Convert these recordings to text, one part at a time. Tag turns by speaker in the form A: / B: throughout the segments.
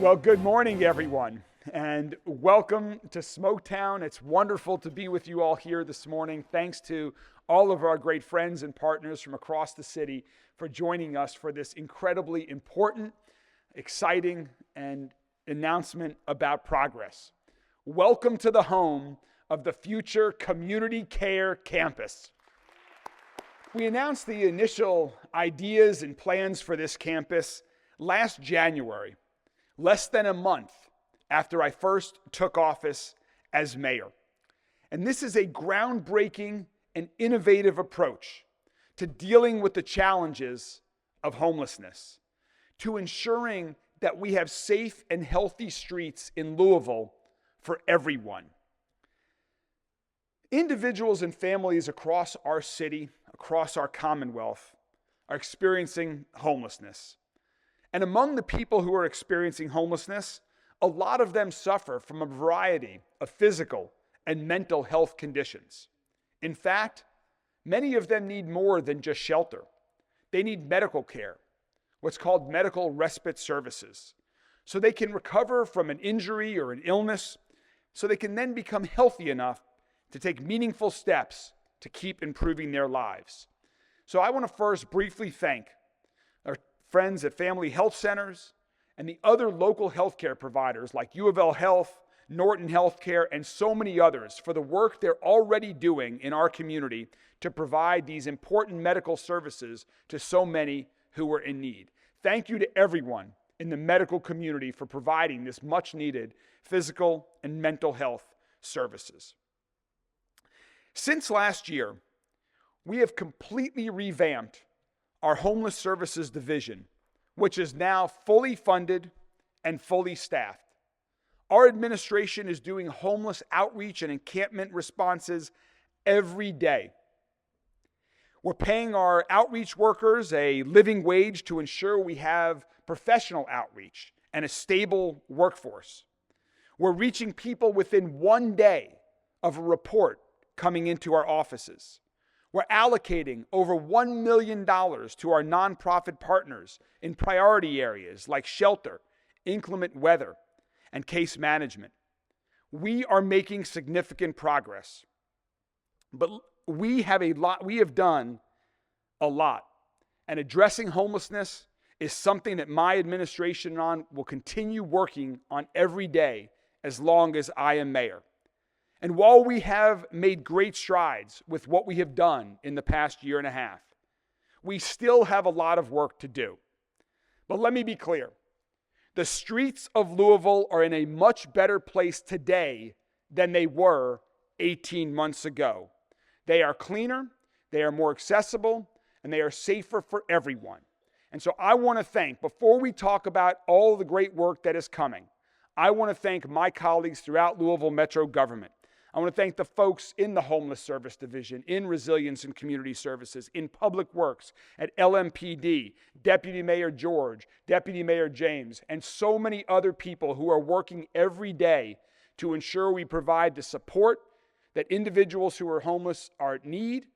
A: Well, good morning, everyone, and welcome to Smoketown. It's wonderful to be with you all here this morning. Thanks to all of our great friends and partners from across the city for joining us for this incredibly important, exciting, and announcement about progress. Welcome to the home of the future Community Care Campus. We announced the initial ideas and plans for this campus last January, less than a month after I first took office as mayor. And this is a groundbreaking and innovative approach to dealing with the challenges of homelessness, to ensuring that we have safe and healthy streets in Louisville for everyone. Individuals and families across our city, across our Commonwealth, are experiencing homelessness. And among the people who are experiencing homelessness, a lot of them suffer from a variety of physical and mental health conditions. In fact, many of them need more than just shelter. They need medical care, what's called medical respite services, so they can recover from an injury or an illness, so they can then become healthy enough to take meaningful steps to keep improving their lives. So I want to first briefly thank our friends at Family Health Centers and the other local healthcare providers like U of L Health, Norton Healthcare, and so many others for the work they're already doing in our community to provide these important medical services to so many who are in need. Thank you to everyone in the medical community for providing this much needed physical and mental health services. Since last year, we have completely revamped our Homeless Services Division, which is now fully funded and fully staffed. Our administration is doing homeless outreach and encampment responses every day. We're paying our outreach workers a living wage to ensure we have professional outreach and a stable workforce. We're reaching people within 1 day of a report coming into our offices. We're allocating over $1 million to our nonprofit partners in priority areas like shelter, inclement weather, and case management. We are making significant progress, but we have done a lot, and addressing homelessness is something that my administration will continue working on every day as long as I am mayor. And while we have made great strides with what we have done in the past year and a half, we still have a lot of work to do. But let me be clear. The streets of Louisville are in a much better place today than they were 18 months ago. They are cleaner, they are more accessible, and they are safer for everyone. And so I want to thank, before we talk about all the great work that is coming, I want to thank my colleagues throughout Louisville Metro government. I want to thank the folks in the Homeless Service Division, in Resilience and Community Services, in Public Works, at LMPD, Deputy Mayor George, Deputy Mayor James, and so many other people who are working every day to ensure we provide the support that individuals who are homeless need,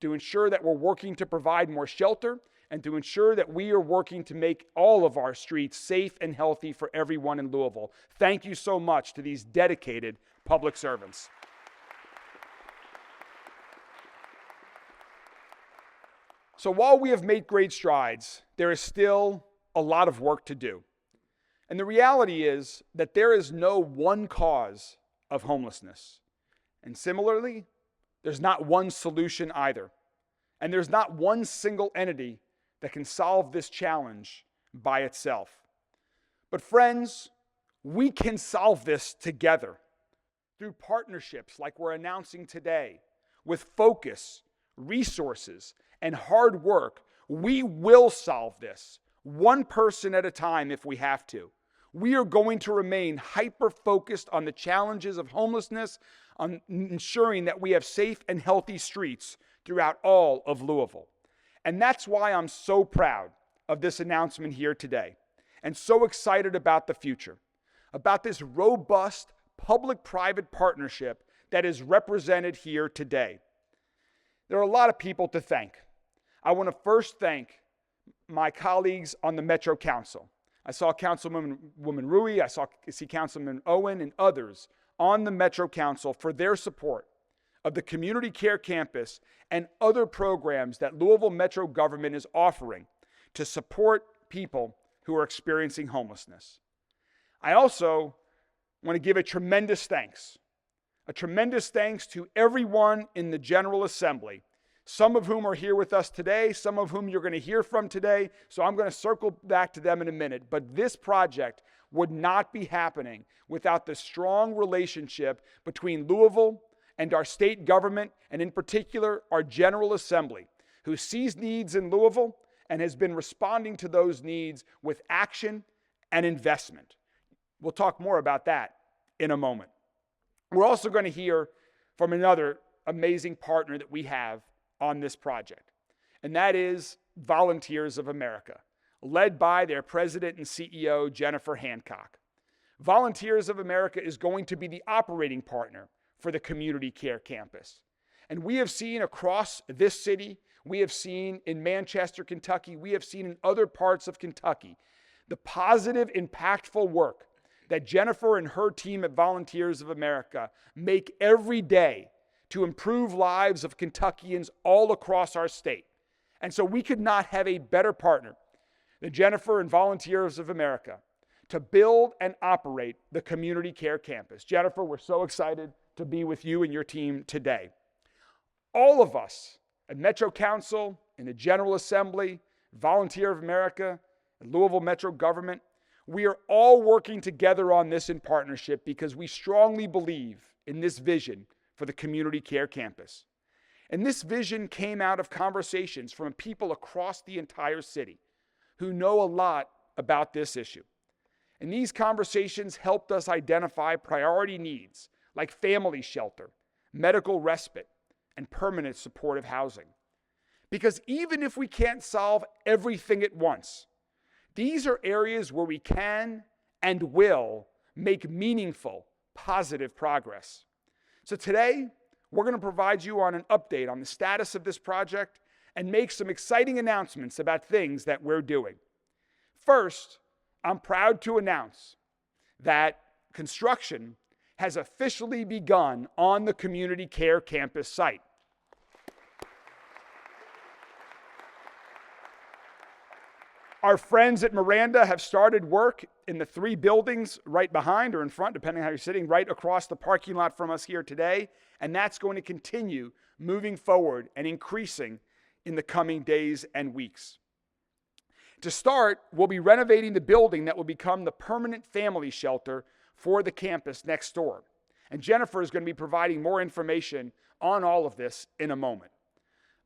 A: to ensure that we're working to provide more shelter, and to ensure that we are working to make all of our streets safe and healthy for everyone in Louisville. Thank you so much to these dedicated public servants. So while we have made great strides, there is still a lot of work to do. And the reality is that there is no one cause of homelessness. And similarly, there's not one solution either. And there's not one single entity that can solve this challenge by itself. But friends, we can solve this together through partnerships like we're announcing today. With focus, resources, and hard work, we will solve this, one person at a time if we have to. We are going to remain hyper-focused on the challenges of homelessness, on ensuring that we have safe and healthy streets throughout all of Louisville. And that's why I'm so proud of this announcement here today, and so excited about the future, about this robust public-private partnership that is represented here today. There are a lot of people to thank. I want to first thank my colleagues on the Metro Council. I saw Councilwoman Rui, I see Councilman Owen and others on the Metro Council for their support of the Community Care Campus and other programs that Louisville Metro government is offering to support people who are experiencing homelessness. I also want to give a tremendous thanks to everyone in the General Assembly, some of whom are here with us today, some of whom you're going to hear from today, so I'm going to circle back to them in a minute. But this project would not be happening without the strong relationship between Louisville and our state government, and in particular, our General Assembly, who sees needs in Louisville and has been responding to those needs with action and investment. We'll talk more about that in a moment. We're also going to hear from another amazing partner that we have on this project, and that is Volunteers of America, led by their president and CEO, Jennifer Hancock. Volunteers of America is going to be the operating partner for the Community Care Campus. And we have seen across this city, we have seen in Manchester, Kentucky, we have seen in other parts of Kentucky, the positive, impactful work that Jennifer and her team at Volunteers of America make every day to improve lives of Kentuckians all across our state. And so we could not have a better partner than Jennifer and Volunteers of America to build and operate the Community Care Campus. Jennifer, we're so excited to be with you and your team today. All of us at Metro Council, in the General Assembly, Volunteer of America, and Louisville Metro government, we are all working together on this in partnership because we strongly believe in this vision for the Community Care Campus. And this vision came out of conversations from people across the entire city who know a lot about this issue. And these conversations helped us identify priority needs like family shelter, medical respite, and permanent supportive housing. Because even if we can't solve everything at once, these are areas where we can and will make meaningful, positive progress. So today, we're going to provide you on an update on the status of this project and make some exciting announcements about things that we're doing. First, I'm proud to announce that construction has officially begun on the Community Care Campus site. Our friends at Miranda have started work in the 3 buildings right behind or in front, depending on how you're sitting, right across the parking lot from us here today. And that's going to continue moving forward and increasing in the coming days and weeks. To start, we'll be renovating the building that will become the permanent family shelter for the campus next door. And Jennifer is going to be providing more information on all of this in a moment.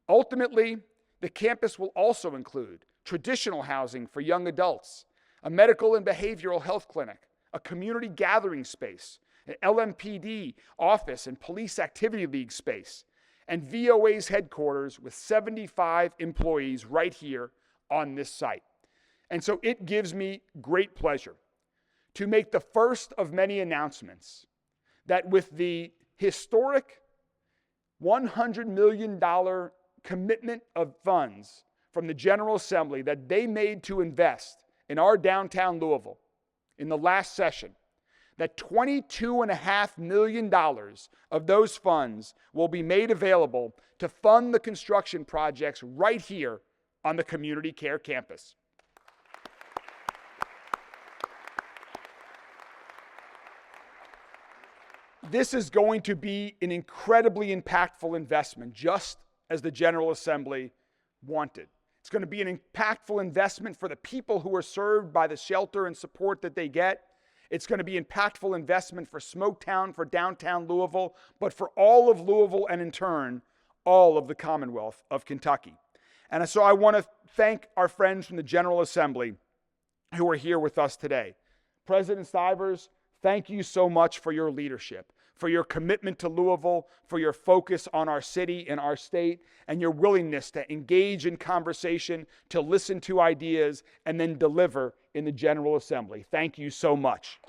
A: Ultimately, the campus will also include traditional housing for young adults, a medical and behavioral health clinic, a community gathering space, an LMPD office and police activity league space, and VOA's headquarters with 75 employees right here on this site. And so it gives me great pleasure to make the first of many announcements that with the historic $100 million commitment of funds from the General Assembly that they made to invest in our downtown Louisville in the last session, that $22.5 million of those funds will be made available to fund the construction projects right here on the Community Care Campus. This is going to be an incredibly impactful investment, just as the General Assembly wanted. It's going to be an impactful investment for the people who are served by the shelter and support that they get. It's going to be impactful investment for Smoketown, for downtown Louisville, but for all of Louisville and in turn, all of the Commonwealth of Kentucky. And so I want to thank our friends from the General Assembly who are here with us today. President Stivers, thank you so much for your leadership, for your commitment to Louisville, for your focus on our city and our state, and your willingness to engage in conversation, to listen to ideas, and then deliver in the General Assembly. Thank you so much.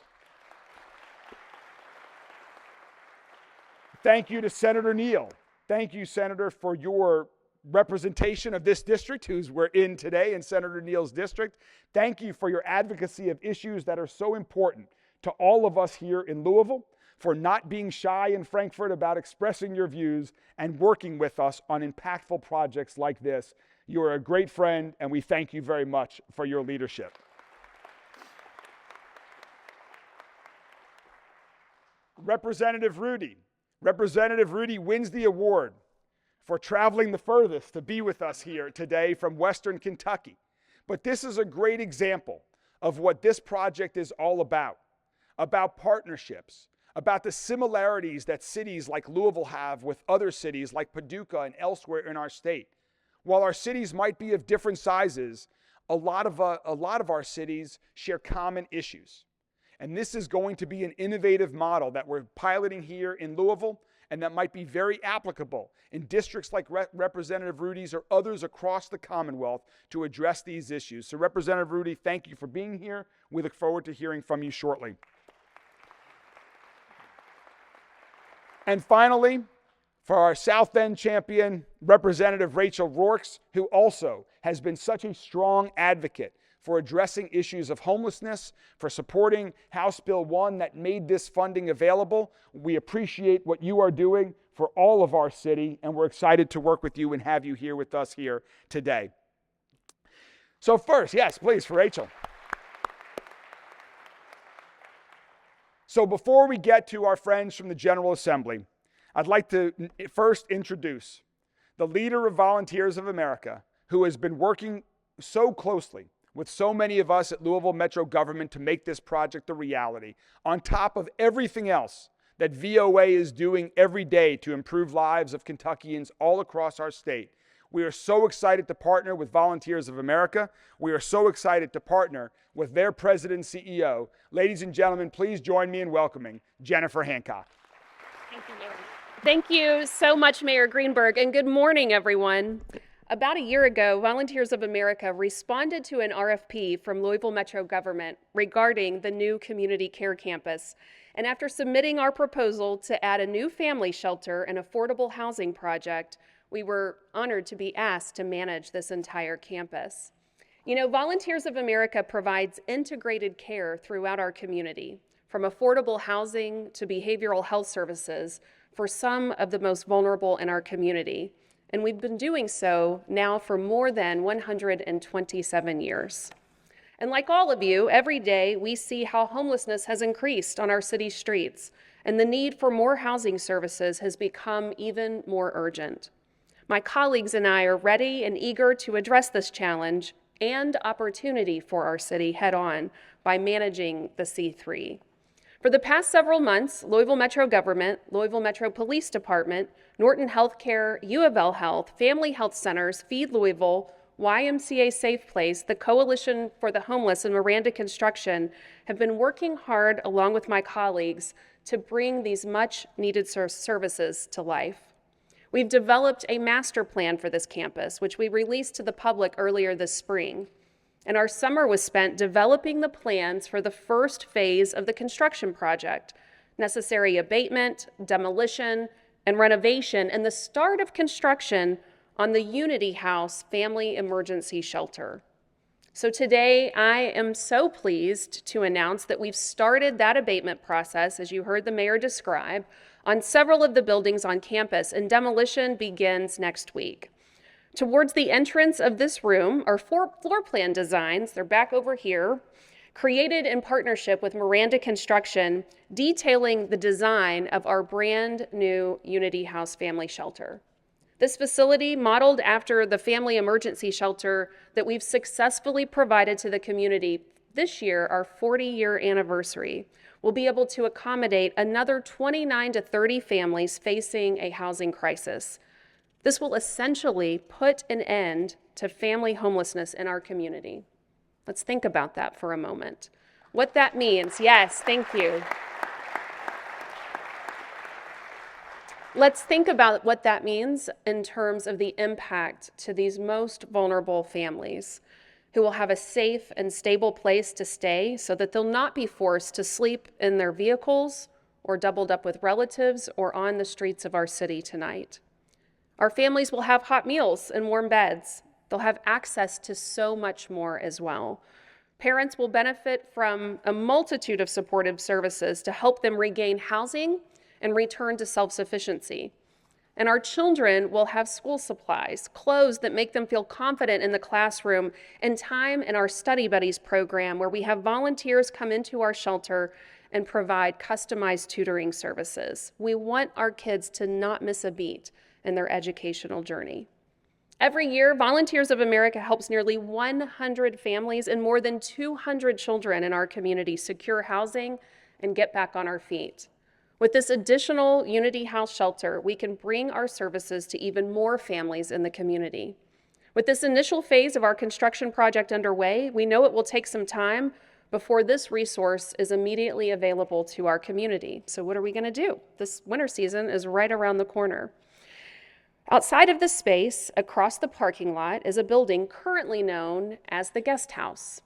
A: Thank you to Senator Neal. Thank you, Senator, for your representation of this district, who's we're in today in Senator Neal's district. Thank you for your advocacy of issues that are so important to all of us here in Louisville, for not being shy in Frankfort about expressing your views and working with us on impactful projects like this. You are a great friend, and we thank you very much for your leadership. Representative Rudy wins the award for traveling the furthest to be with us here today from Western Kentucky. But this is a great example of what this project is all about partnerships, about the similarities that cities like Louisville have with other cities like Paducah and elsewhere in our state. While our cities might be of different sizes, a lot of our cities share common issues. And this is going to be an innovative model that we're piloting here in Louisville, and that might be very applicable in districts like Representative Rudy's or others across the Commonwealth to address these issues. So Representative Rudy, thank you for being here. We look forward to hearing from you shortly. And finally, for our South End champion, Representative Rachel Rourke, who also has been such a strong advocate for addressing issues of homelessness, for supporting House Bill 1 that made this funding available. We appreciate what you are doing for all of our city, and we're excited to work with you and have you here with us here today. So first, yes, please, for Rachel. So before we get to our friends from the General Assembly, I'd like to first introduce the leader of Volunteers of America, who has been working so closely with so many of us at Louisville Metro government to make this project a reality, on top of everything else that VOA is doing every day to improve lives of Kentuckians all across our state. We are so excited to partner with Volunteers of America. We are so excited to partner with their president and CEO. Ladies and gentlemen, please join me in welcoming Jennifer Hancock.
B: Thank you, Mayor. Thank you so much, Mayor Greenberg, and good morning, everyone. About a year ago, Volunteers of America responded to an RFP from Louisville Metro government regarding the new community care campus. And after submitting our proposal to add a new family shelter and affordable housing project, we were honored to be asked to manage this entire campus. You know, Volunteers of America provides integrated care throughout our community, from affordable housing to behavioral health services for some of the most vulnerable in our community. And we've been doing so now for more than 127 years. And like all of you, every day we see how homelessness has increased on our city streets, and the need for more housing services has become even more urgent. My colleagues and I are ready and eager to address this challenge and opportunity for our city head-on by managing the C3. For the past several months, Louisville Metro Government, Louisville Metro Police Department, Norton Healthcare, U of L Health, Family Health Centers, Feed Louisville, YMCA Safe Place, the Coalition for the Homeless, and Miranda Construction have been working hard along with my colleagues to bring these much-needed services to life. We've developed a master plan for this campus, which we released to the public earlier this spring. And our summer was spent developing the plans for the first phase of the construction project, necessary abatement, demolition, and renovation, and the start of construction on the Unity House Family Emergency Shelter. So today, I am so pleased to announce that we've started that abatement process, as you heard the mayor describe, on several of the buildings on campus, and demolition begins next week. Towards the entrance of this room are floor plan designs, they're back over here, created in partnership with Miranda Construction, detailing the design of our brand new Unity House Family Shelter. This facility, modeled after the family emergency shelter that we've successfully provided to the community this year, our 40-year anniversary, will be able to accommodate another 29 to 30 families facing a housing crisis. This will essentially put an end to family homelessness in our community. Let's think about that for a moment. What that means, yes, thank you. Let's think about what that means in terms of the impact to these most vulnerable families who will have a safe and stable place to stay so that they'll not be forced to sleep in their vehicles or doubled up with relatives or on the streets of our city tonight. Our families will have hot meals and warm beds. They'll have access to so much more as well. Parents will benefit from a multitude of supportive services to help them regain housing and return to self-sufficiency. And our children will have school supplies, clothes that make them feel confident in the classroom, and time in our Study Buddies program where we have volunteers come into our shelter and provide customized tutoring services. We want our kids to not miss a beat in their educational journey. Every year, Volunteers of America helps nearly 100 families and more than 200 children in our community secure housing and get back on our feet. With this additional Unity House shelter, we can bring our services to even more families in the community. With this initial phase of our construction project underway, we know it will take some time before this resource is immediately available to our community. So what are we going to do? This winter season is right around the corner. Outside of this space, across the parking lot, is a building currently known as the guest house.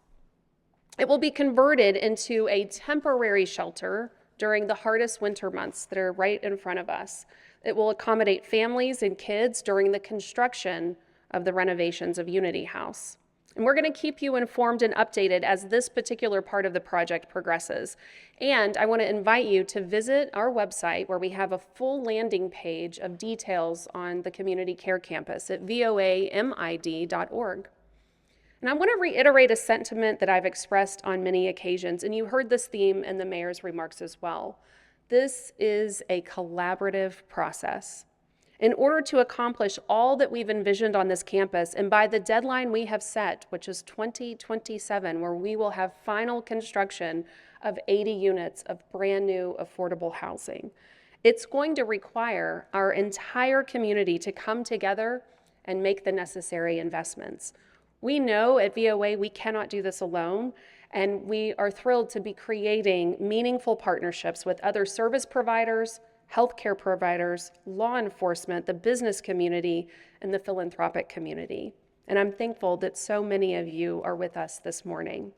B: It will be converted into a temporary shelter during the hardest winter months that are right in front of us. It will accommodate families and kids during the construction of the renovations of Unity House. And we're going to keep you informed and updated as this particular part of the project progresses. And I want to invite you to visit our website where we have a full landing page of details on the Community Care Campus at voamid.org. And I want to reiterate a sentiment that I've expressed on many occasions, and you heard this theme in the mayor's remarks as well. This is a collaborative process. In order to accomplish all that we've envisioned on this campus, and by the deadline we have set, which is 2027, where we will have final construction of 80 units of brand new affordable housing, it's going to require our entire community to come together and make the necessary investments. We know at VOA we cannot do this alone, and we are thrilled to be creating meaningful partnerships with other service providers, healthcare providers, law enforcement, the business community, and the philanthropic community. And I'm thankful that so many of you are with us this morning.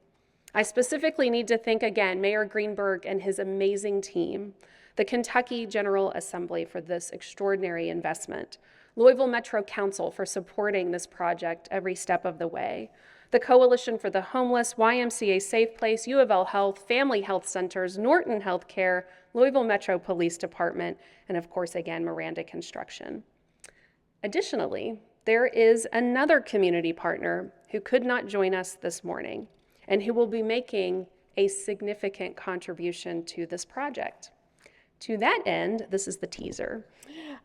B: I specifically need to thank again Mayor Greenberg and his amazing team, the Kentucky General Assembly for this extraordinary investment, Louisville Metro Council for supporting this project every step of the way, the Coalition for the Homeless, YMCA Safe Place, U of L Health, Family Health Centers, Norton Healthcare, Louisville Metro Police Department, and of course, again, Miranda Construction. Additionally, there is another community partner who could not join us this morning and who will be making a significant contribution to this project. To that end, this is the teaser.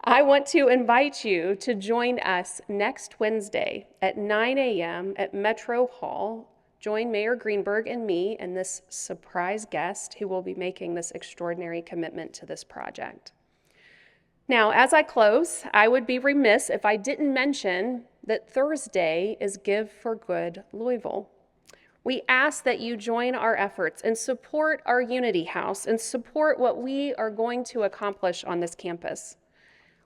B: I want to invite you to join us next Wednesday at 9 a.m. at Metro Hall. Join Mayor Greenberg and me and this surprise guest who will be making this extraordinary commitment to this project. Now, as I close, I would be remiss if I didn't mention that Thursday is Give for Good Louisville. We ask that you join our efforts and support our Unity House and support what we are going to accomplish on this campus.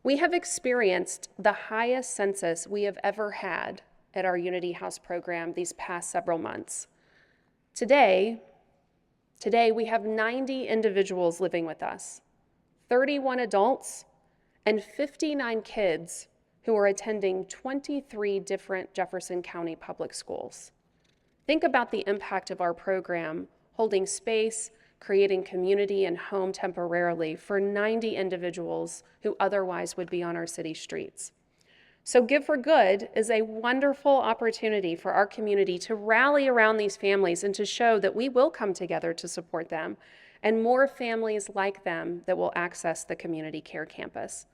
B: We have experienced the highest census we have ever had at our Unity House program these past several months. Today we have 90 individuals living with us, 31 adults, and 59 kids who are attending 23 different Jefferson County public schools. Think about the impact of our program, holding space, creating community and home temporarily for 90 individuals who otherwise would be on our city streets. So Give for Good is a wonderful opportunity for our community to rally around these families and to show that we will come together to support them and more families like them that will access the Community Care Campus.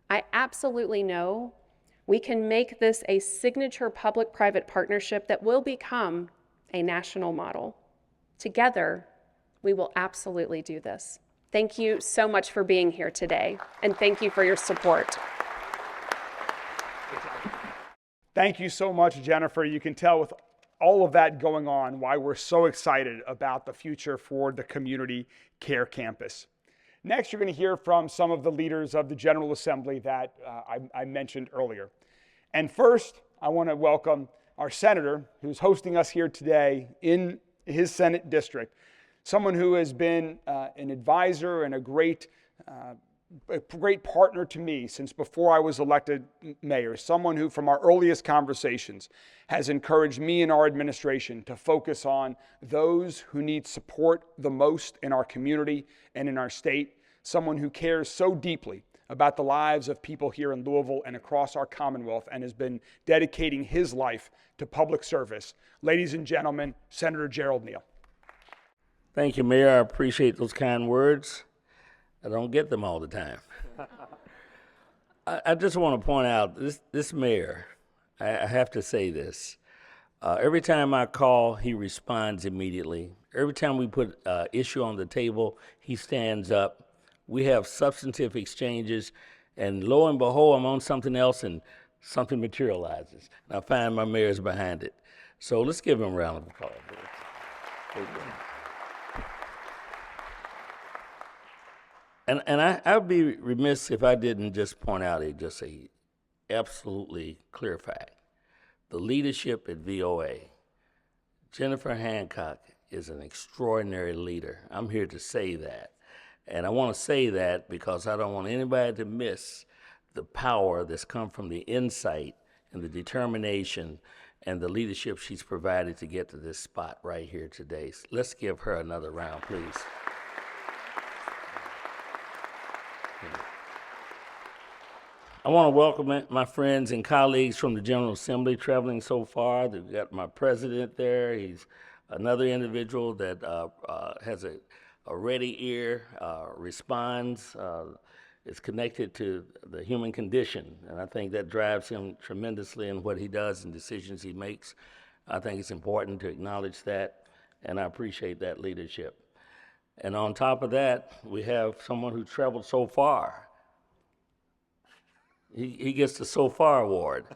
B: I absolutely know we can make this a signature public-private partnership that will become a national model. Together, we will absolutely do this. Thank you so much for being here today, and thank you for your support.
A: Thank you so much, Jennifer. You can tell with all of that going on why we're so excited about the future for the Community Care Campus. Next, you're going to hear from some of the leaders of the General Assembly that I mentioned earlier. And first, I want to welcome our senator who's hosting us here today in his Senate district, someone who has been an advisor and a great a great partner to me since before I was elected mayor, someone who from our earliest conversations has encouraged me and our administration to focus on those who need support the most in our community and in our state, someone who cares so deeply about the lives of people here in Louisville and across our Commonwealth and has been dedicating his life to public service. Ladies and gentlemen, Senator Gerald Neal.
C: Thank you, Mayor. I appreciate those kind words. I don't get them all the time. I just want to point out, this mayor, I have to say this. Every time I call, he responds immediately. Every time we put an issue on the table, he stands up. We have substantive exchanges, and lo and behold, I'm on something else, and something materializes. And I find my mayor's behind it. So let's give him a round of applause. And I'd be remiss if I didn't just point out just a absolutely clear fact. The leadership at VOA, Jennifer Hancock is an extraordinary leader. I'm here to say that. And I want to say that because I don't want anybody to miss the power that's come from the insight and the determination and the leadership she's provided to get to this spot right here today. So let's give her another round, please. I want to welcome my friends and colleagues from the General Assembly traveling so far. They've got my president there. He's another individual that has a ready ear, responds, is connected to the human condition. And I think that drives him tremendously in what he does and decisions he makes. I think it's important to acknowledge that, and I appreciate that leadership. And on top of that, we have someone who traveled so far. He gets the So Far Award.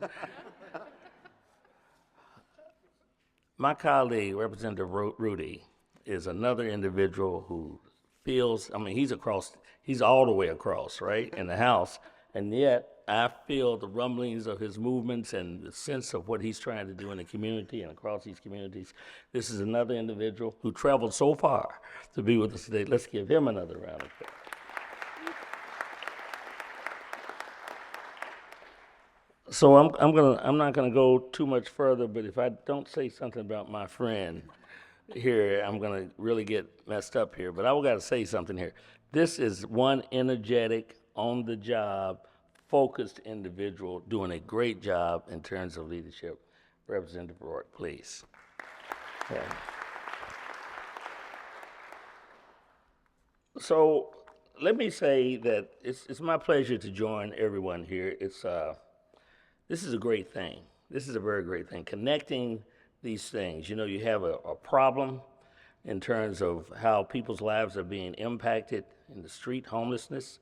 C: My colleague, Representative Rudy, is another individual who feels, he's all the way across, right, in the House, and yet I feel the rumblings of his movements and the sense of what he's trying to do in the community and across these communities. This is another individual who traveled so far to be with us today. Let's give him another round of applause. So I'm not gonna go too much further, but if I don't say something about my friend here, I'm gonna really get messed up here. But I gotta say something here. This is one energetic, on the job, focused individual doing a great job in terms of leadership. Representative Rourke, please. Okay. So let me say that it's my pleasure to join everyone here. This is a great thing. This is a very great thing. Connecting these things. You know, you have a problem in terms of how people's lives are being impacted in the street, homelessness.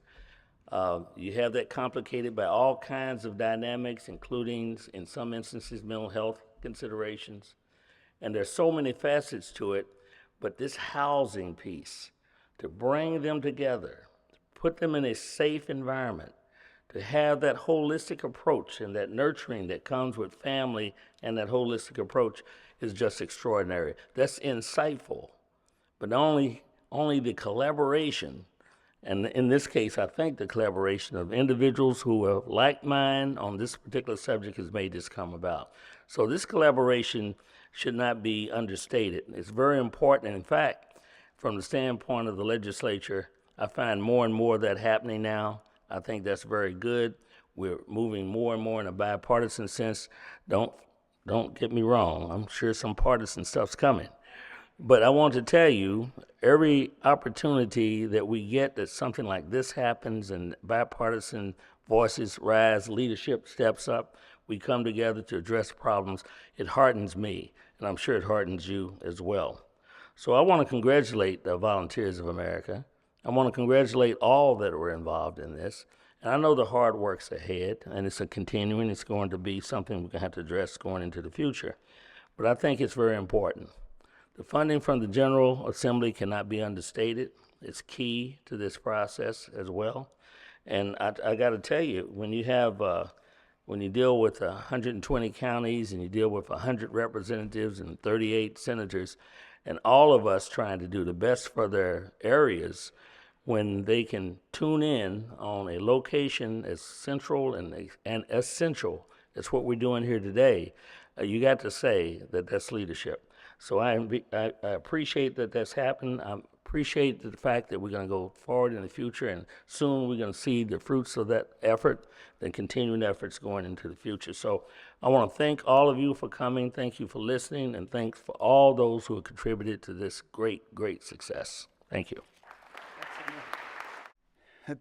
C: You have that complicated by all kinds of dynamics, including, in some instances, mental health considerations. And there's so many facets to it, but this housing piece, to bring them together, put them in a safe environment, to have that holistic approach and that nurturing that comes with family and that holistic approach is just extraordinary. That's insightful, but only the collaboration, and in this case, I think the collaboration of individuals who are like mine on this particular subject has made this come about. So this collaboration should not be understated. It's very important. In fact, from the standpoint of the legislature, I find more and more of that happening now. I think that's very good. We're moving more and more in a bipartisan sense. Don't get me wrong. I'm sure some partisan stuff's coming. But I want to tell you, every opportunity that we get that something like this happens and bipartisan voices rise, leadership steps up, we come together to address problems, it heartens me, and I'm sure it heartens you as well. So I want to congratulate the Volunteers of America. I want to congratulate all that were involved in this. And I know the hard work's ahead, and it's it's going to be something we're going to have to address going into the future. But I think it's very important. The funding from the General Assembly cannot be understated. It's key to this process as well. And I got to tell you, when you deal with 120 counties and you deal with 100 representatives and 38 senators, and all of us trying to do the best for their areas, when they can tune in on a location as central and essential as what we're doing here today. You got to say that that's leadership. So I appreciate that that's happened. I appreciate the fact that we're going to go forward in the future, and soon we're going to see the fruits of that effort, and continuing efforts going into the future. So I want to thank all of you for coming. Thank you for listening, and thanks for all those who have contributed to this great, great success. Thank you.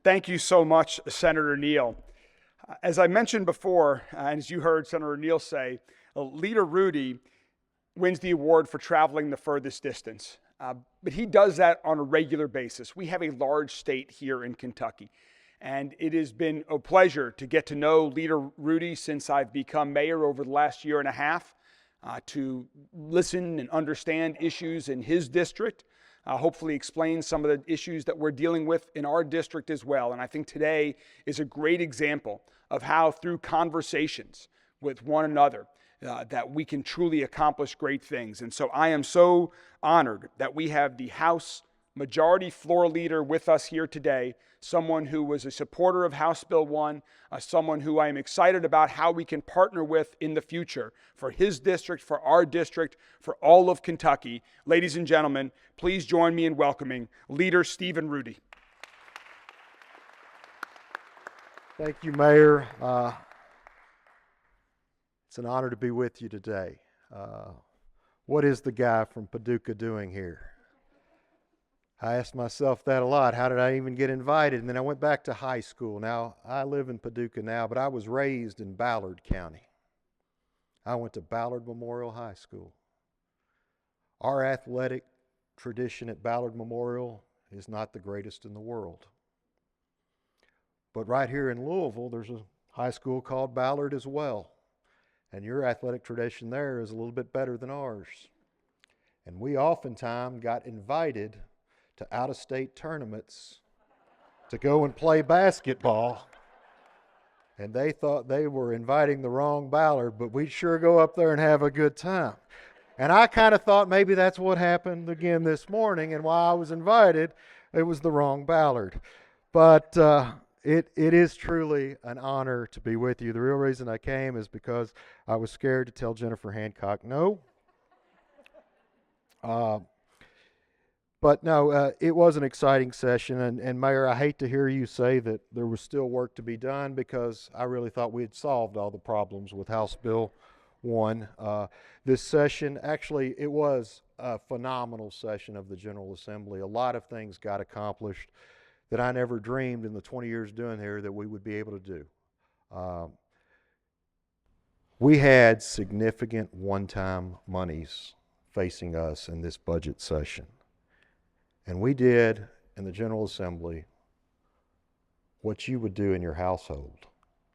A: Thank you so much, Senator Neal. As I mentioned before, and as you heard Senator Neal say, Leader Rudy wins the award for traveling the furthest distance. But he does that on a regular basis. We have a large state here in Kentucky, and it has been a pleasure to get to know Leader Rudy since I've become mayor over the last year and a half, to listen and understand issues in his district, hopefully explain some of the issues that we're dealing with in our district as well. And I think today is a great example of how through conversations with one another, that we can truly accomplish great things. And so I am so honored that we have the House Majority Floor Leader with us here today, someone who was a supporter of House Bill 1, someone who I am excited about how we can partner with in the future for his district, for our district, for all of Kentucky. Ladies and gentlemen, please join me in welcoming Leader Stephen Rudy.
D: Thank you, Mayor. It's an honor to be with you today. What is the guy from Paducah doing here? I asked myself that a lot. How did I even get invited? And then I went back to high school. Now, I live in Paducah now, but I was raised in Ballard County. I went to Ballard Memorial High School. Our athletic tradition at Ballard Memorial is not the greatest in the world. But right here in Louisville, there's a high school called Ballard as well. And your athletic tradition there is a little bit better than ours. And we oftentimes got invited to out-of-state tournaments to go and play basketball. And they thought they were inviting the wrong Ballard, but we'd sure go up there and have a good time. And I kind of thought maybe that's what happened again this morning, and while I was invited, it was the wrong Ballard. But it is truly an honor to be with you. The real reason I came is because I was scared to tell Jennifer Hancock no. But no, it was an exciting session. And Mayor, I hate to hear you say that there was still work to be done, because I really thought we had solved all the problems with House Bill 1. This session, actually, it was a phenomenal session of the General Assembly. A lot of things got accomplished that I never dreamed in the 20 years doing here that we would be able to do. We had significant one-time monies facing us in this budget session. And we did in the General Assembly what you would do in your household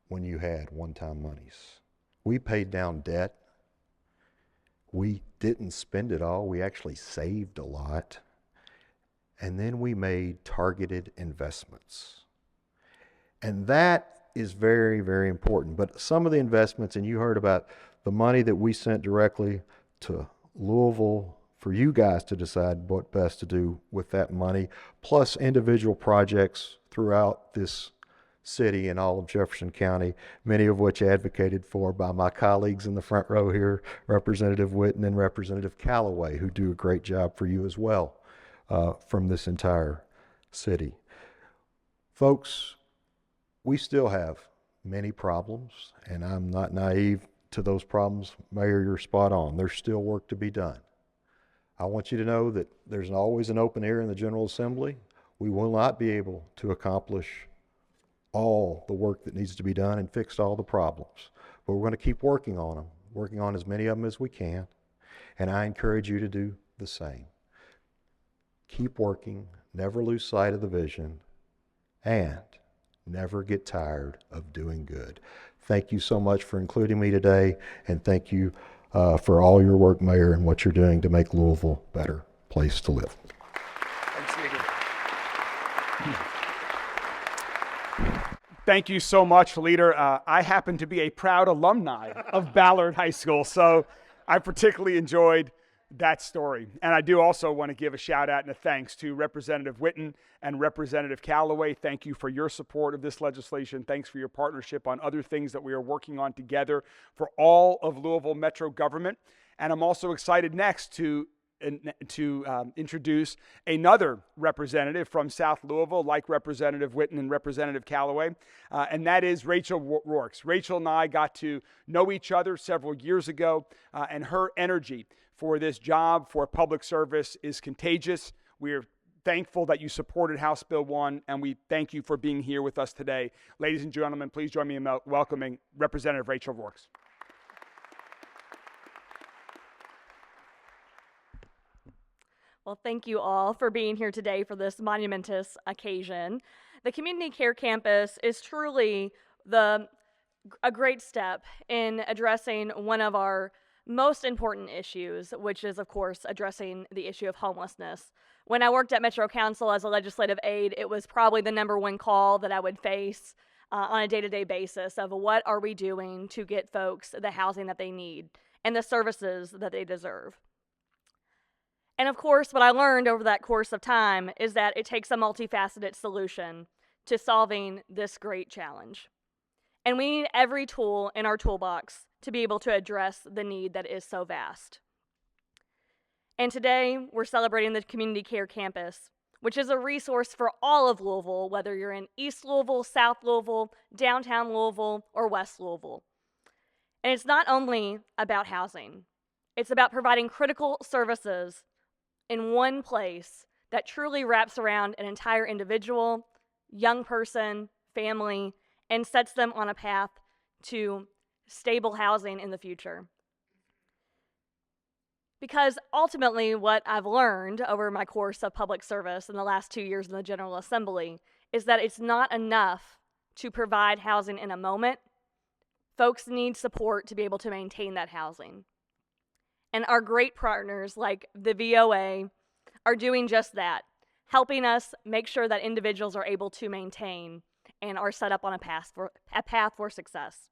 D: when you had one-time monies. We paid down debt. We didn't spend it all. We actually saved a lot. And then we made targeted investments. And that is very, very important. But some of the investments, and you heard about the money that we sent directly to Louisville for you guys to decide what best to do with that money, plus individual projects throughout this city and all of Jefferson County, many of which advocated for by my colleagues in the front row here, Representative Whitten and Representative Callaway, who do a great job for you as well. From this entire city. Folks, we still have many problems, and I'm not naive to those problems. Mayor, you're spot on. There's still work to be done. I want you to know that there's always an open ear in the General Assembly. We will not be able to accomplish all the work that needs to be done and fix all the problems, but we're going to keep working on them, working on as many of them as we can, and I encourage you to do the same. Keep working, never lose sight of the vision, and never get tired of doing good. Thank you so much for including me today, and thank you for all your work, Mayor, and what you're doing to make Louisville a better place to live.
A: Thanks, Leader. Thank you so much, Leader. I happen to be a proud alumni of Ballard High School, so I particularly enjoyed that story. And I do also want to give a shout out and a thanks to Representative Whitten and Representative Callaway. Thank you for your support of this legislation. Thanks for your partnership on other things that we are working on together for all of Louisville Metro government. And I'm also excited next to introduce another representative from South Louisville, like Representative Whitten and Representative Callaway, and that is Rachel Rourke. Rachel and I got to know each other several years ago, and her energy for this job, for public service, is contagious. We are thankful that you supported House Bill 1, and we thank you for being here with us today. Ladies and gentlemen, please join me in welcoming Representative Rachel Rourke.
E: Well, thank you all for being here today for this monumentous occasion. The Community Care Campus is truly a great step in addressing one of our most important issues, which is, of course, addressing the issue of homelessness. When I worked at Metro Council as a legislative aide, it was probably the number one call that I would face on a day-to-day basis of what are we doing to get folks the housing that they need and the services that they deserve. And of course, what I learned over that course of time is that it takes a multifaceted solution to solving this great challenge. And we need every tool in our toolbox to be able to address the need that is so vast. And today, we're celebrating the Community Care Campus, which is a resource for all of Louisville, whether you're in East Louisville, South Louisville, downtown Louisville, or West Louisville. And it's not only about housing. It's about providing critical services in one place that truly wraps around an entire individual, young person, family, and sets them on a path to stable housing in the future. Because ultimately what I've learned over my course of public service in the last 2 years in the General Assembly is that it's not enough to provide housing in a moment. Folks need support to be able to maintain that housing. And our great partners like the VOA are doing just that, helping us make sure that individuals are able to maintain and are set up on a path for success.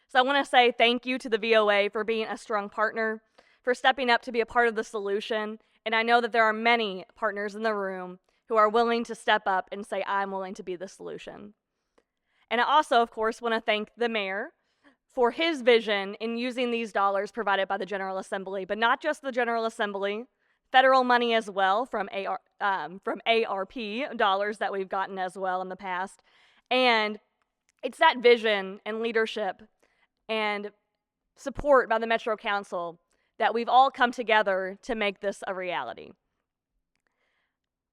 E: So I want to say thank you to the VOA for being a strong partner, for stepping up to be a part of the solution. And I know that there are many partners in the room who are willing to step up and say, I'm willing to be the solution. And I also, of course, want to thank the mayor for his vision in using these dollars provided by the General Assembly, but not just the General Assembly, federal money as well from ARP dollars that we've gotten as well in the past. And it's that vision and leadership and support by the Metro Council that we've all come together to make this a reality.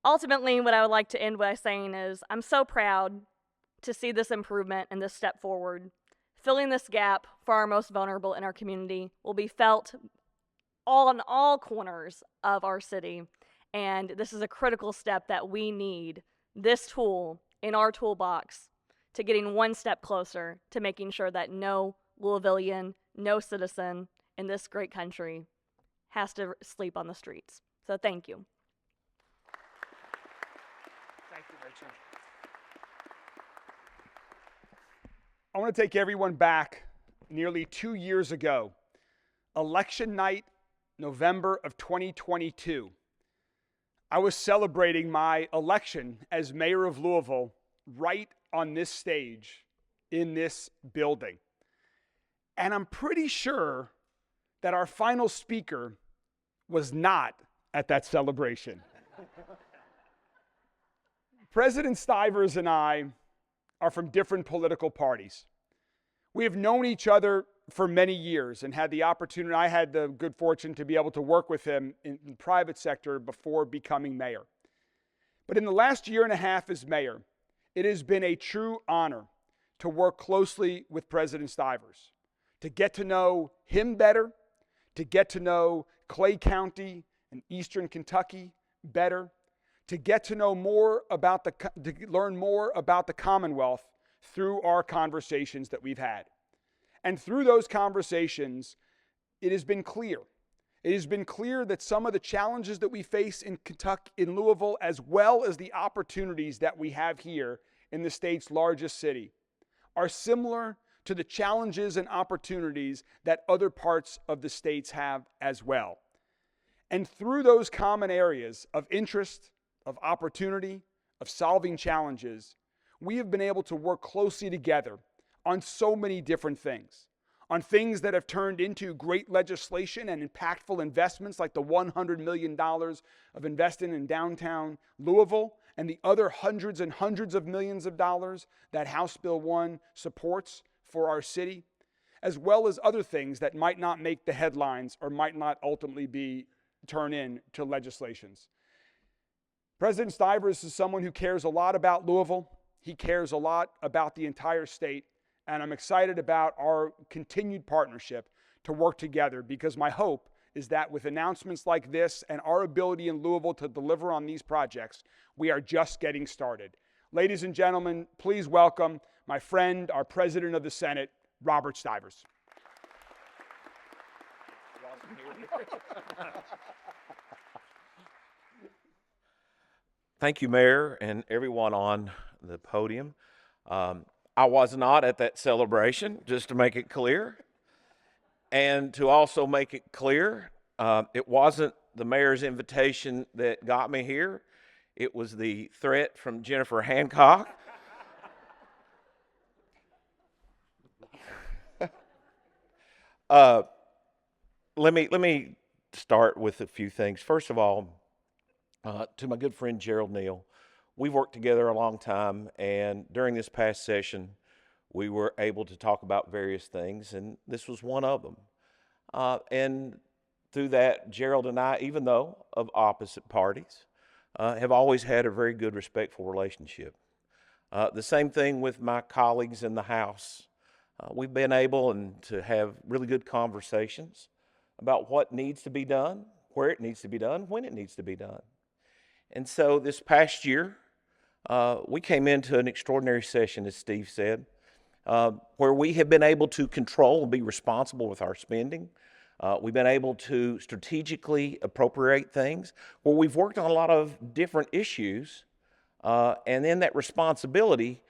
E: Ultimately, what I would like to end by saying is I'm so proud to see this improvement and this step forward. Filling this gap for our most vulnerable in our community will be felt in all corners of our city. And this is a critical step that we need, this tool in our toolbox, to getting one step closer to making sure that no Louisvillian, no citizen in this great country has to sleep on the streets. So thank you.
A: Thank you, Rachel. I want to take everyone back nearly 2 years ago, election night, November of 2022. I was celebrating my election as mayor of Louisville right on this stage in this building. And I'm pretty sure that our final speaker was not at that celebration. President Stivers and I are from different political parties. We have known each other for many years and had the opportunity, I had the good fortune to be able to work with him in the private sector before becoming mayor. But in the last year and a half as mayor, it has been a true honor to work closely with President Stivers, to get to know him better, to get to know Clay County and Eastern Kentucky better, to get to know more about to learn more about the Commonwealth through our conversations that we've had. And through those conversations, it has been clear. It has been clear that some of the challenges that we face in Kentucky, in Louisville, as well as the opportunities that we have here in the state's largest city, are similar to the challenges and opportunities that other parts of the states have as well. And through those common areas of interest, of opportunity, of solving challenges, we have been able to work closely together on so many different things. On things that have turned into great legislation and impactful investments like the $100 million of investing in downtown Louisville and the other hundreds and hundreds of millions of dollars that House Bill 1 supports for our city, as well as other things that might not make the headlines or might not ultimately be turned into legislations. President Stivers is someone who cares a lot about Louisville. He cares a lot about the entire state. And I'm excited about our continued partnership to work together, because my hope is that with announcements like this and our ability in Louisville to deliver on these projects, we are just getting started. Ladies and gentlemen, please welcome my friend, our President of the Senate, Robert Stivers.
F: Thank you, Mayor, and everyone on the podium. I was not at that celebration, just to make it clear. And to also make it clear, it wasn't the mayor's invitation that got me here. It was the threat from Jennifer Hancock. Let me start with a few things. First of all, to my good friend Gerald Neal, we've worked together a long time, and during this past session, we were able to talk about various things, and this was one of them. And through that, Gerald and I, even though of opposite parties, have always had a very good, respectful relationship. The same thing with my colleagues in the House. We've been able to have really good conversations about what needs to be done, where it needs to be done, when it needs to be done. And so this past year, we came into an extraordinary session, as Steve said, where we have been able to control and be responsible with our spending. We've been able to strategically appropriate things, where we've worked on a lot of different issues, and in that responsibility,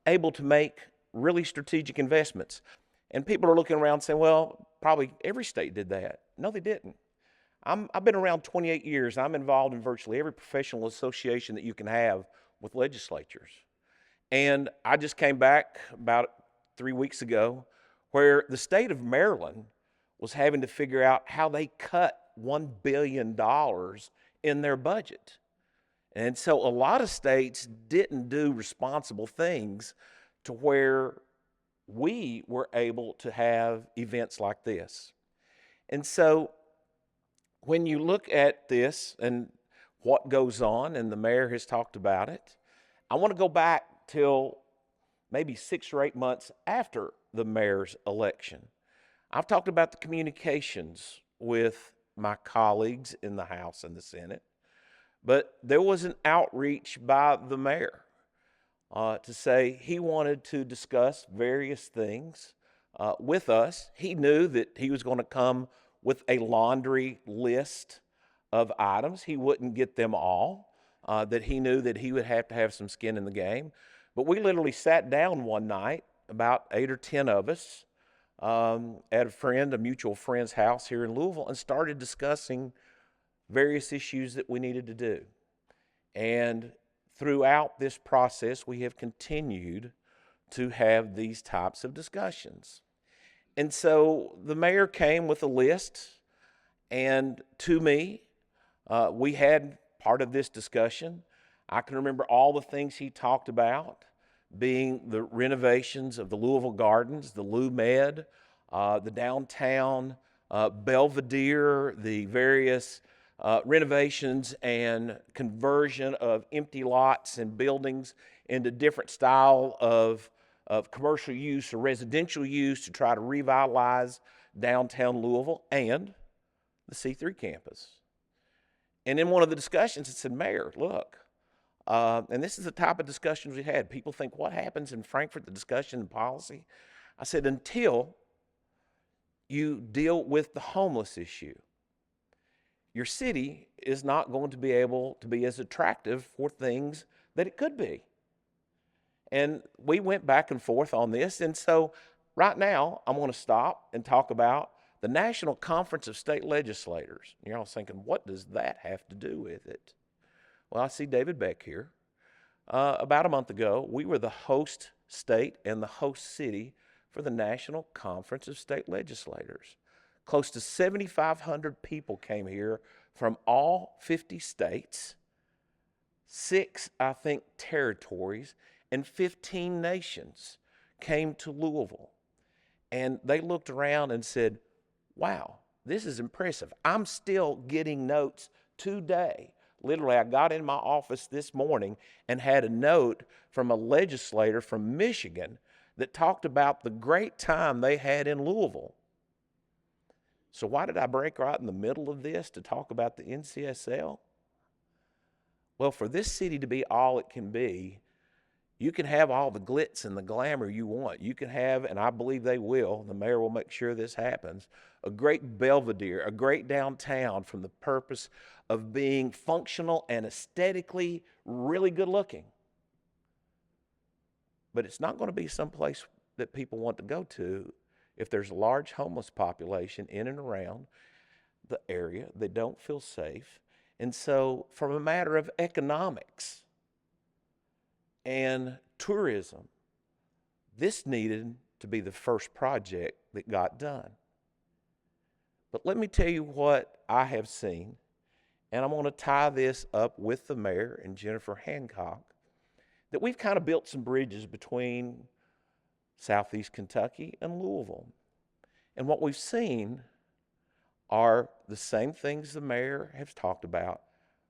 F: able to make really strategic investments. And people are looking around saying, well, probably every state did that. No, they didn't. I've been around 28 years. I'm involved in virtually every professional association that you can have with legislatures. And I just came back about 3 weeks ago where the state of Maryland was having to figure out how they cut $1 billion in their budget. And so a lot of states didn't do responsible things to where we were able to have events like this. And so when you look at this and what goes on, and the mayor has talked about it, I want to go back till maybe 6 or 8 months after the mayor's election. I've talked about the communications with my colleagues in the House and the Senate, but there was an outreach by the mayor to say he wanted to discuss various things with us. He knew that he was going to come with a laundry list of items. He wouldn't get them all, that he knew that he would have to have some skin in the game. But we literally sat down one night, about 8 or 10 of us, at a mutual friend's house here in Louisville, and started discussing various issues that we needed to do. And throughout this process, we have continued to have these types of discussions. And so the mayor came with a list, and to me, we had part of this discussion. I can remember all the things he talked about, being the renovations of the Louisville Gardens, the Lou Med, the downtown Belvedere, the various renovations and conversion of empty lots and buildings into different style of commercial use or residential use to try to revitalize downtown Louisville, and the C3 campus. And in one of the discussions, it said, Mayor, look, and this is the type of discussions we had. People think, what happens in Frankfort, the discussion and policy? I said, until you deal with the homeless issue, your city is not going to be able to be as attractive for things that it could be. And we went back and forth on this. And so right now, I'm going to stop and talk about The National Conference of State Legislators. You're all thinking, what does that have to do with it? Well, I see David Beck here. About a month ago, we were the host state and the host city for the National Conference of State Legislators. Close to 7,500 people came here from all 50 states, 6, I think, territories, and 15 nations came to Louisville. And they looked around and said, wow, this is impressive. I'm still getting notes today. Literally, I got in my office this morning and had a note from a legislator from Michigan that talked about the great time they had in Louisville. So why did I break right in the middle of this to talk about the NCSL? Well, for this city to be all it can be, you can have all the glitz and the glamour you want. You can have, and I believe they will, the mayor will make sure this happens, a great Belvedere, a great downtown from the purpose of being functional and aesthetically really good looking. But it's not going to be someplace that people want to go to if there's a large homeless population in and around the area. They don't feel safe. And so from a matter of economics and tourism, this needed to be the first project that got done. But let me tell you what I have seen, and I'm going to tie this up with the mayor and Jennifer Hancock, that we've kind of built some bridges between Southeast Kentucky and Louisville. And what we've seen are the same things the mayor has talked about,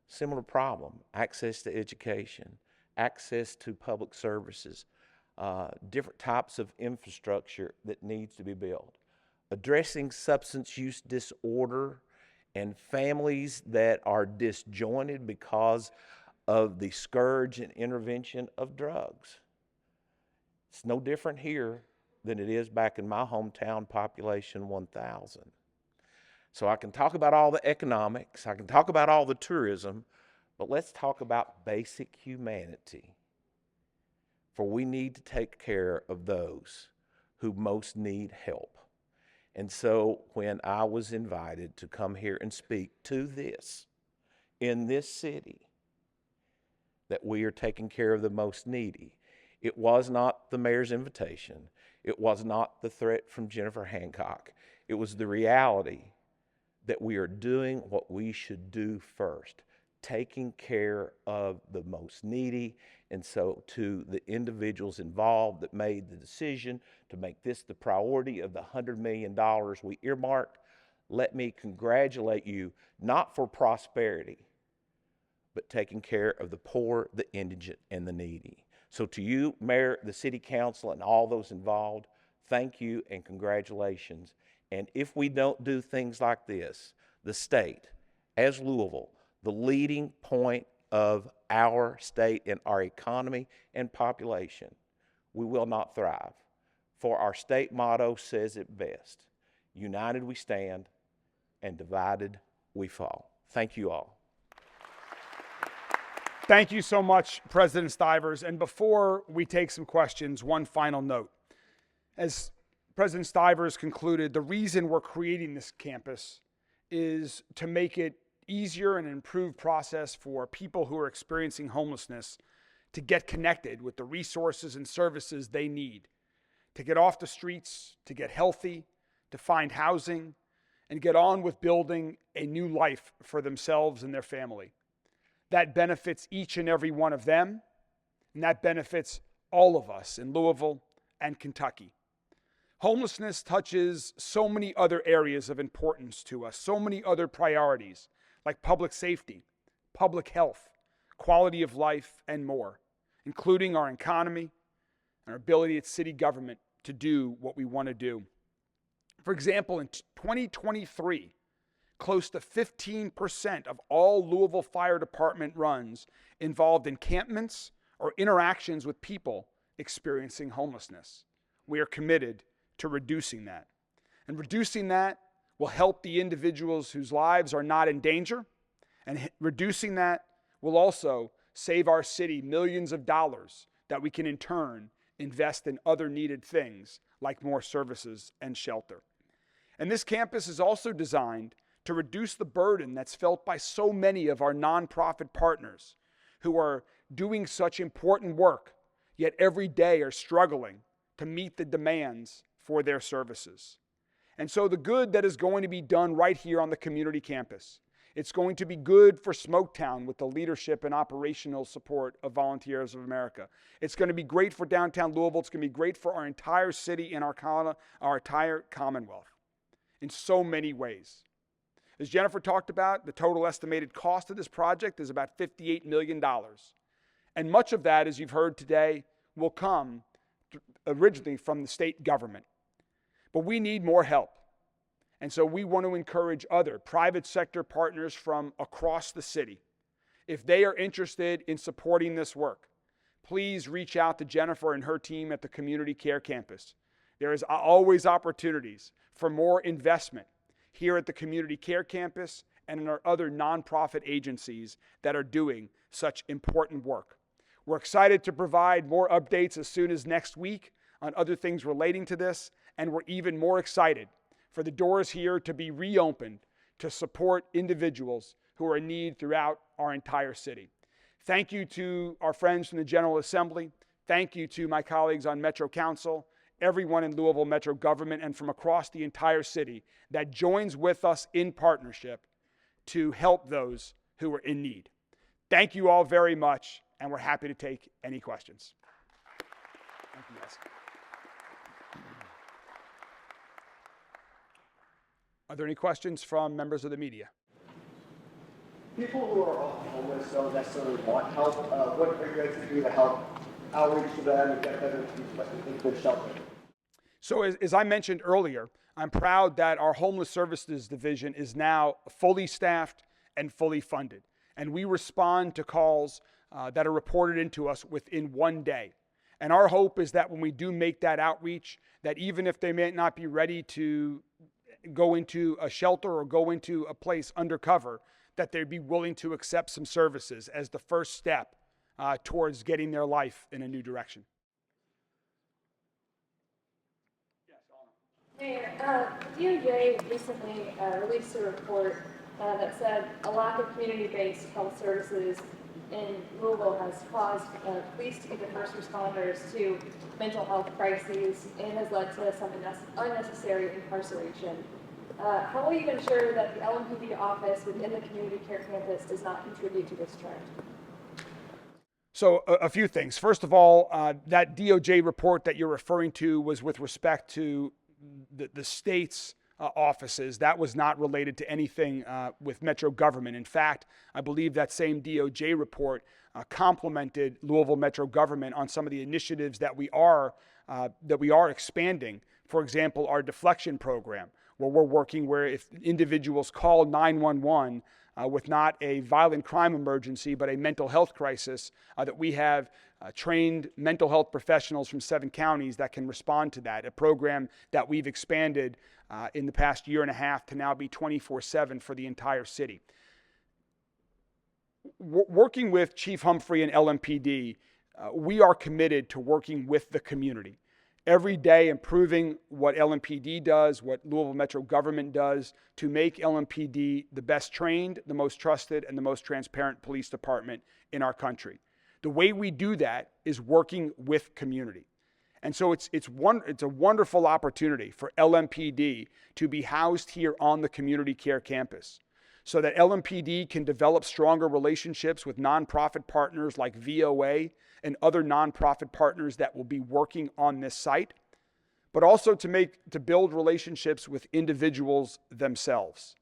F: similar problem: access to education, access to public services, different types of infrastructure that needs to be built, addressing substance use disorder and families that are disjointed because of the scourge and intervention of drugs. It's no different here than it is back in my hometown, population 1,000. So I can talk about all the economics, I can talk about all the tourism, but let's talk about basic humanity. For we need to take care of those who most need help. And so when I was invited to come here and speak to this, in this city, that we are taking care of the most needy, it was not the mayor's invitation. It was not the threat from Jennifer Hancock. It was the reality that we are doing what we should do first, taking care of the most needy. And so to the individuals involved that made the decision to make this the priority of the $100 million we earmarked, let me congratulate you, not for prosperity, but taking care of the poor, the indigent, and the needy. So to you, Mayor, the City Council, and all those involved, thank you and congratulations. And if we don't do things like this, the state, as Louisville, the leading point of our state and our economy and population, we will not thrive. For our state motto says it best: united we stand, and divided we fall. Thank you all.
A: Thank you so much, President Stivers. And before we take some questions, one final note. As President Stivers concluded, the reason we're creating this campus is to make it easier and improved process for people who are experiencing homelessness to get connected with the resources and services they need, to get off the streets, to get healthy, to find housing, and get on with building a new life for themselves and their family. That benefits each and every one of them, and that benefits all of us in Louisville and Kentucky. Homelessness touches so many other areas of importance to us, so many other priorities, like public safety, public health, quality of life, and more, including our economy and our ability at city government to do what we want to do. For example, in 2023, close to 15% of all Louisville Fire Department runs involved encampments or interactions with people experiencing homelessness. We are committed to reducing that. And reducing that will help the individuals whose lives are not in danger. And reducing that will also save our city millions of dollars that we can in turn invest in other needed things like more services and shelter. And this campus is also designed to reduce the burden that's felt by so many of our nonprofit partners who are doing such important work, yet every day are struggling to meet the demands for their services. And so the good that is going to be done right here on the community campus, it's going to be good for Smoketown with the leadership and operational support of Volunteers of America. It's going to be great for downtown Louisville. It's going to be great for our entire city and our entire Commonwealth in so many ways. As Jennifer talked about, the total estimated cost of this project is about $58 million. And much of that, as you've heard today, will come originally from the state government. But we need more help. And so we want to encourage other private sector partners from across the city. If they are interested in supporting this work, please reach out to Jennifer and her team at the Community Care Campus. There is always opportunities for more investment here at the Community Care Campus and in our other nonprofit agencies that are doing such important work. We're excited to provide more updates as soon as next week on other things relating to this, and we're even more excited for the doors here to be reopened to support individuals who are in need throughout our entire city. Thank you to our friends from the General Assembly. Thank you to my colleagues on Metro Council, everyone in Louisville Metro government, and from across the entire city that joins with us in partnership to help those who are in need. Thank you all very much, and we're happy to take any questions. Thank you, guys. Are there any questions from members of the media?
G: People who are homeless don't necessarily want help. What are you guys to do to help outreach to them and get them into good shelter?
A: So as I mentioned earlier, I'm proud that our Homeless Services Division is now fully staffed and fully funded. And we respond to calls that are reported into us within one day. And our hope is that when we do make that outreach, that even if they may not be ready to go into a shelter or go into a place undercover, that they'd be willing to accept some services as the first step towards getting their life in a new direction.
H: Mayor, DOJ recently released a report that said a lack of community-based health services in Louisville has caused police to be the first responders to mental health crises and has led to some unnecessary incarceration. How will you ensure that the LMPD office within the Community Care Campus does not contribute to this trend?
A: So a few things. First of all, that DOJ report that you're referring to was with respect to the state's offices. That was not related to anything with Metro government. In fact, I believe that same DOJ report complimented Louisville Metro government on some of the initiatives that we are expanding. For example, our deflection program, where we're working where if individuals call 911 with not a violent crime emergency, but a mental health crisis, that we have trained mental health professionals from 7 counties that can respond to that, a program that we've expanded in the past year and a half to now be 24/7 for the entire city. Working with Chief Humphrey and LMPD, we are committed to working with the community. Every day improving what LMPD does, what Louisville Metro government does to make LMPD the best trained, the most trusted, and the most transparent police department in our country. The way we do that is working with community. And so it's a wonderful opportunity for LMPD to be housed here on the Community Care Campus so that LMPD can develop stronger relationships with nonprofit partners like VOA and other nonprofit partners that will be working on this site, but also to build relationships with individuals themselves,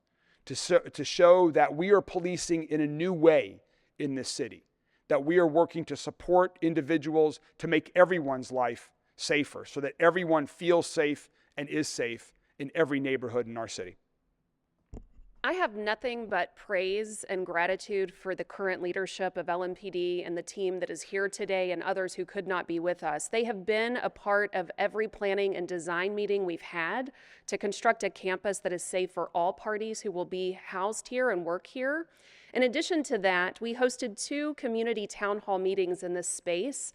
A: to show that we are policing in a new way in this city, that we are working to support individuals to make everyone's life safer so that everyone feels safe and is safe in every neighborhood in our city.
B: I have nothing but praise and gratitude for the current leadership of LMPD and the team that is here today and others who could not be with us. They have been a part of every planning and design meeting we've had to construct a campus that is safe for all parties who will be housed here and work here. In addition to that, we hosted 2 community town hall meetings in this space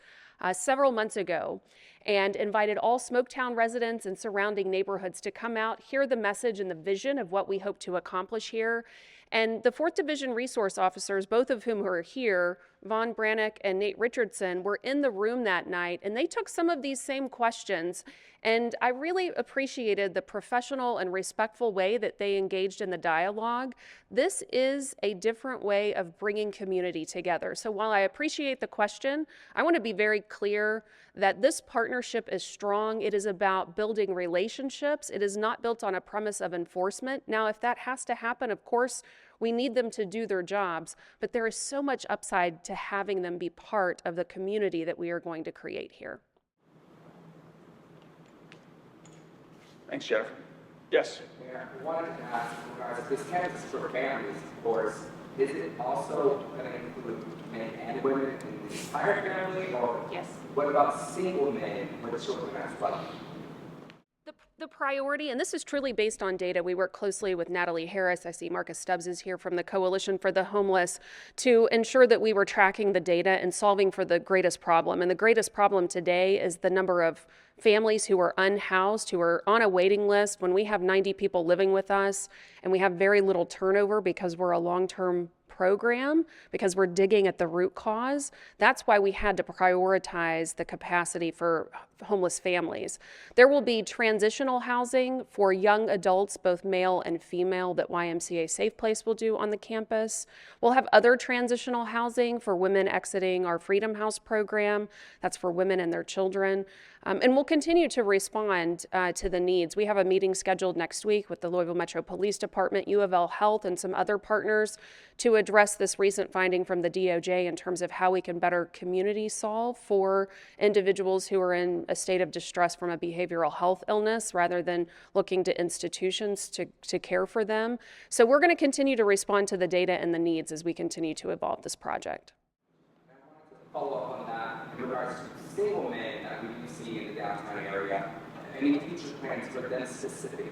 B: several months ago. and invited all Smoketown residents and surrounding neighborhoods to come out, hear the message and the vision of what we hope to accomplish here. And the 4th Division resource officers, both of whom are here, Vaughn Brannick and Nate Richardson, were in the room that night, and they took some of these same questions. And I really appreciated the professional and respectful way that they engaged in the dialogue. This is a different way of bringing community together. So while I appreciate the question, I want to be very clear that this partnership is strong. It is about building relationships. It is not built on a premise of enforcement. Now, if that has to happen, of course, we need them to do their jobs, but there is so much upside to having them be part of the community that we are going to create here.
A: Thanks, Jennifer. Yes.
I: Mayor, I wanted to ask in regards to this campus for families, of course, is it also going to include men and women in the entire family, or
B: Yes.
I: what about single men with children as well?
B: The priority, and this is truly based on data, we work closely with Natalie Harris, I see Marcus Stubbs is here from the Coalition for the Homeless, to ensure that we were tracking the data and solving for the greatest problem. And the greatest problem today is the number of families who are unhoused, who are on a waiting list. When we have 90 people living with us and we have very little turnover because we're a long-term program, because we're digging at the root cause, that's why we had to prioritize the capacity for homeless families. There will be transitional housing for young adults, both male and female, that YMCA Safe Place will do on the campus. We'll have other transitional housing for women exiting our Freedom House program. That's for women and their children. And we'll continue to respond to the needs. We have a meeting scheduled next week with the Louisville Metro Police Department, U of L Health, and some other partners to address this recent finding from the DOJ in terms of how we can better community solve for individuals who are in a state of distress from a behavioral health illness rather than looking to institutions to care for them. So we're going to continue to respond to the data and the needs as we continue to evolve this project.
I: I wanted to follow up on that in regards to single men that we do see in the downtown area. Any future plans for them specifically?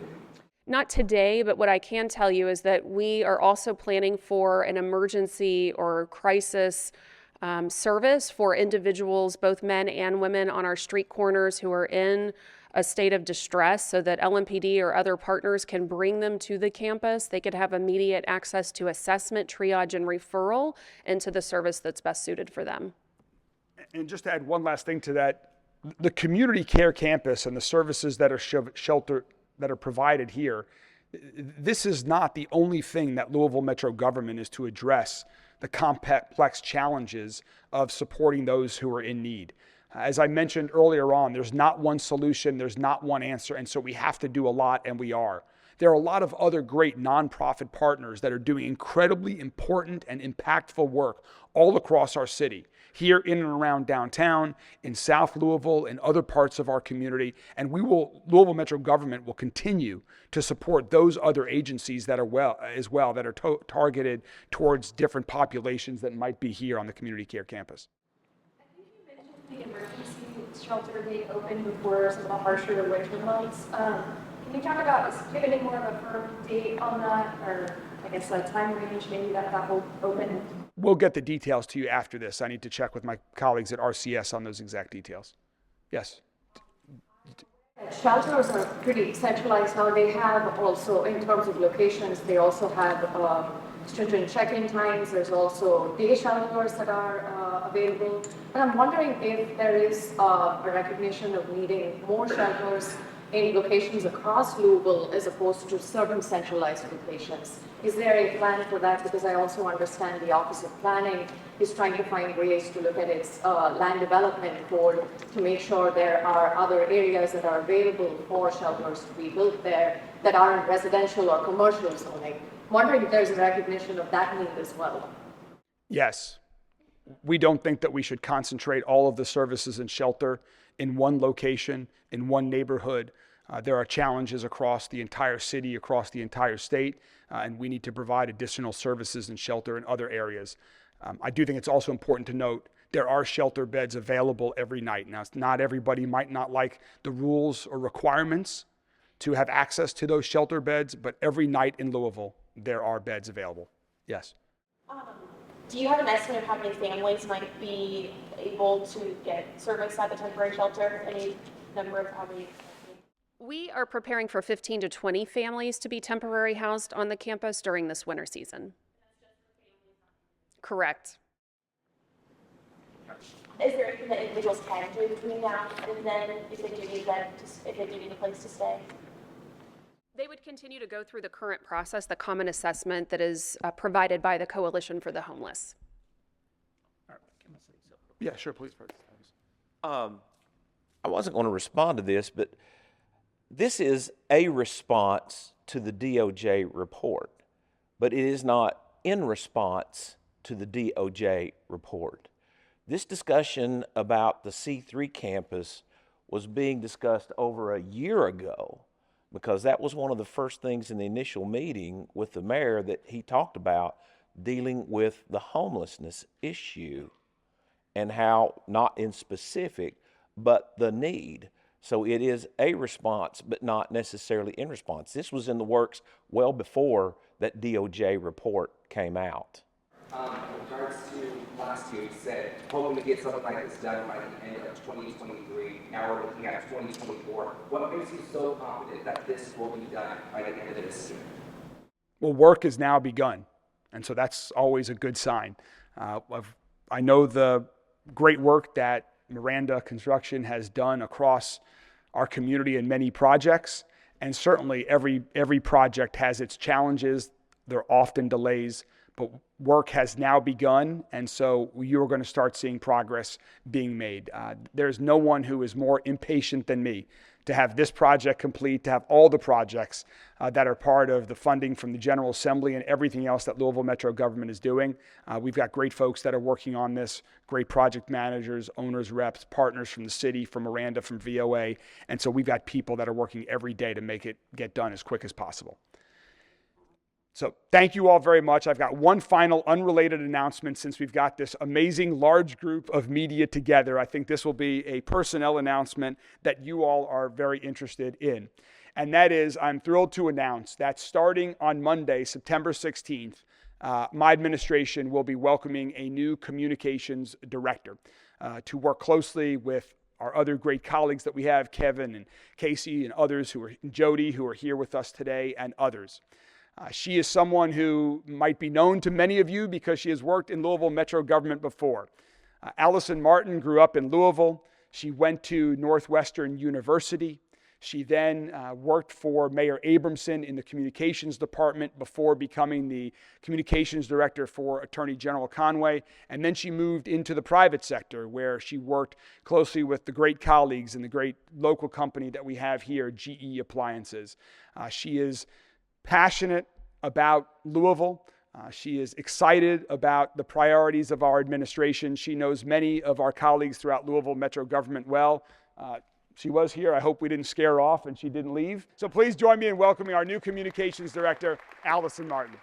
B: Not today, but what I can tell you is that we are also planning for an emergency or crisis service for individuals, both men and women, on our street corners who are in a state of distress, so that LMPD or other partners can bring them to the campus. They could have immediate access to assessment, triage, and referral into the service that's best suited for them.
A: And just to add one last thing to that, the community care campus and the services that are provided here, this is not the only thing that Louisville Metro government is to address the complex challenges of supporting those who are in need. As I mentioned earlier on, there's not one solution, there's not one answer, and so we have to do a lot, and we are. There are a lot of other great nonprofit partners that are doing incredibly important and impactful work all across our city, here in and around downtown, in South Louisville, in other parts of our community, and Louisville Metro government will continue to support those other agencies that are targeted towards different populations that might be here on the community care campus.
H: I think you mentioned the emergency shelter being open before some of the harsher winter months. Can you talk about, give any more of a firm date on that, or I guess a time range maybe that will open?
A: We'll get the details to you after this. I need to check with my colleagues at RCS on those exact details. Yes.
H: Shelters are pretty centralized now. They have also, in terms of locations, they also have stringent check-in times. There's also day shelters that are available. And I'm wondering if there is a recognition of needing more shelters in locations across Louisville as opposed to certain centralized locations. Is there a plan for that? Because I also understand the Office of Planning is trying to find ways to look at its land development board to make sure there are other areas that are available for shelters to be built there that aren't residential or commercial zoning. I'm wondering if there's a recognition of that need as well.
A: Yes. We don't think that we should concentrate all of the services and shelter in one location, in one neighborhood. There are challenges across the entire city, across the entire state, and we need to provide additional services and shelter in other areas. I do think it's also important to note there are shelter beds available every night. Now, not everybody might not like the rules or requirements to have access to those shelter beds, but every night in Louisville, there are beds available. Yes.
H: Do you have an estimate of how many families might be able to get service at the temporary shelter? Any number of how many?
B: We are preparing for 15 to 20 families to be temporary housed on the campus during this winter season. Correct.
H: Is there anything that individuals can do between now and then if they do need a place to stay?
B: They would continue to go through the current process, the common assessment that is provided by the Coalition for the Homeless.
A: Yeah, sure, please.
F: I wasn't going to respond to this, but this is a response to the DOJ report, but it is not in response to the DOJ report. This discussion about the C3 campus was being discussed over a year ago, because that was one of the first things in the initial meeting with the mayor that he talked about, dealing with the homelessness issue and how, not in specific, but the need. So it is a response, but not necessarily in response. This was in the works well before that DOJ report came out.
I: In regards to last year, you said hoping to get something like this done by the end of 2023. Now we're looking at 2024. What makes you so confident that this will be done by the end of this year?
A: Well, work has now begun, and so that's always a good sign. I know the great work that Miranda Construction has done across our community in many projects, and certainly every project has its challenges. There are often delays, but work has now begun, and so you're going to start seeing progress being made. There's no one who is more impatient than me to have this project complete, to have all the projects that are part of the funding from the General Assembly and everything else that Louisville Metro government is doing. We've got great folks that are working on this, great project managers, owners, reps, partners from the city, from Miranda, from VOA, and so we've got people that are working every day to make it get done as quick as possible. So thank you all very much. I've got one final unrelated announcement since we've got this amazing large group of media together. I think this will be a personnel announcement that you all are very interested in. And that is, I'm thrilled to announce that starting on Monday, September 16th, my administration will be welcoming a new communications director to work closely with our other great colleagues that we have, Kevin and Casey and others Jody, who are here with us today, and others. She is someone who might be known to many of you because she has worked in Louisville Metro government before. Allison Martin grew up in Louisville. She went to Northwestern University. She then worked for Mayor Abramson in the communications department before becoming the communications director for Attorney General Conway. And then she moved into the private sector, where she worked closely with the great colleagues in the great local company that we have here, GE Appliances. She is passionate about Louisville. She is excited about the priorities of our administration. She knows many of our colleagues throughout Louisville Metro government well. She was here. I hope we didn't scare her off and she didn't leave. So please join me in welcoming our new communications director, Allison Martin.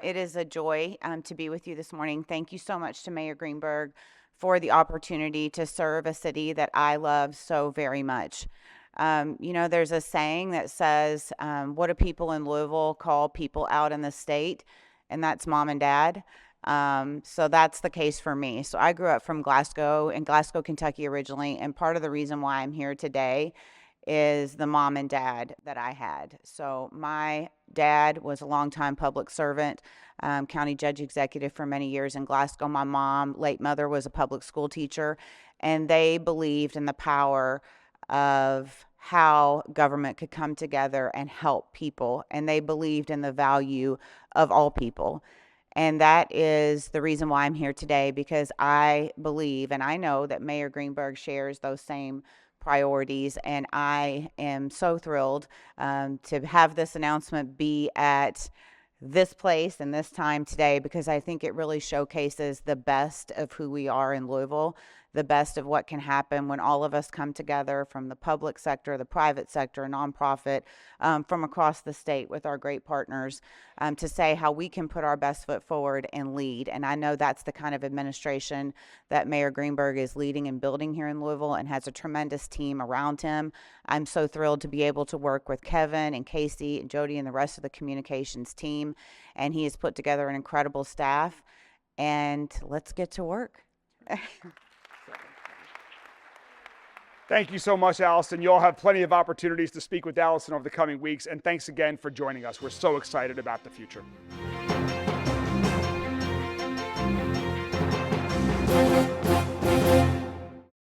J: It is a joy to be with you this morning. Thank you so much to Mayor Greenberg for the opportunity to serve a city that I love so very much. There's a saying that says, what do people in Louisville call people out in the state? And that's mom and dad. So that's the case for me. So I grew up in Glasgow, Kentucky originally. And part of the reason why I'm here today is the mom and dad that I had. So my dad was a longtime public servant, county judge executive for many years in Glasgow. My mom, late mother, was a public school teacher, and they believed in the power of how government could come together and help people. And they believed in the value of all people. And that is the reason why I'm here today, because I believe and I know that Mayor Greenberg shares those same priorities. And I am so thrilled to have this announcement be at this place and this time today, because I think it really showcases the best of who we are in Louisville. the best of what can happen when all of us come together from the public sector, the private sector, nonprofit, from across the state with our great partners, to say how we can put our best foot forward and lead. And I know that's the kind of administration that Mayor Greenberg is leading and building here in Louisville, and has a tremendous team around him. I'm so thrilled to be able to work with Kevin and Casey and Jody and the rest of the communications team. And he has put together an incredible staff. And let's get to work.
A: Thank you so much, Allison. You'll have plenty of opportunities to speak with Allison over the coming weeks. And thanks again for joining us. We're so excited about the future.